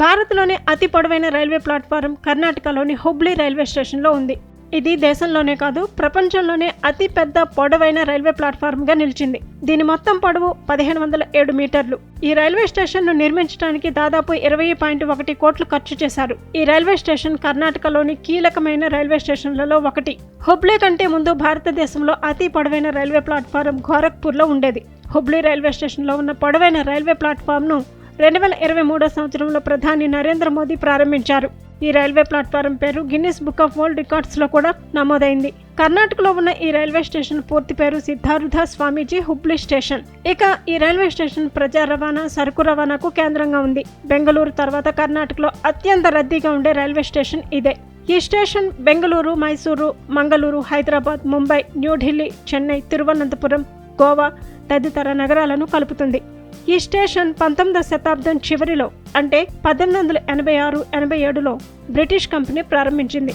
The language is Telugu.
భారత్లోని అతి పొడవైన రైల్వే ప్లాట్ఫారం కర్ణాటకలోని హుబ్లీ రైల్వే స్టేషన్లో ఉంది. ఇది దేశంలోనే కాదు ప్రపంచంలోనే అతి పెద్ద పొడవైన రైల్వే ప్లాట్ఫారంగా నిలిచింది. దీని మొత్తం పొడవు 1507 మీటర్లు. ఈ రైల్వే స్టేషన్ను నిర్మించడానికి దాదాపు 20.1 కోట్లు ఖర్చు చేశారు. ఈ రైల్వే స్టేషన్ కర్ణాటకలోని కీలకమైన రైల్వే స్టేషన్లలో ఒకటి. హుబ్లీ కంటే ముందు భారతదేశంలో అతి పొడవైన రైల్వే ప్లాట్ఫారం గోరఖ్పూర్లో ఉండేది. హుబ్లీ రైల్వే స్టేషన్లో ఉన్న పొడవైన రైల్వే ప్లాట్ఫామ్ను 2023 సంవత్సరంలో ప్రధాని నరేంద్ర మోదీ ప్రారంభించారు. ఈ రైల్వే ప్లాట్ఫారం పేరు గిన్నిస్ బుక్ ఆఫ్ వరల్డ్ రికార్డ్స్లో కూడా నమోదైంది. కర్ణాటకలో ఉన్న ఈ రైల్వే స్టేషన్ పూర్తి పేరు సిద్ధార్థ స్వామీజీ హుబ్లీ స్టేషన్. ఇక ఈ రైల్వే స్టేషన్ ప్రజా రవాణా, సరుకు రవాణాకు కేంద్రంగా ఉంది. బెంగళూరు తర్వాత కర్ణాటకలో అత్యంత రద్దీగా ఉండే రైల్వే స్టేషన్ ఇదే. ఈ స్టేషన్ బెంగళూరు, మైసూరు, మంగళూరు, హైదరాబాద్, ముంబై, న్యూఢిల్లీ, చెన్నై, తిరువనంతపురం, గోవా తదితర నగరాలను కలుపుతుంది. ఈ స్టేషన్ 19వ శతాబ్దం చివరిలో అంటే 1886-87లో బ్రిటిష్ కంపెనీ ప్రారంభించింది.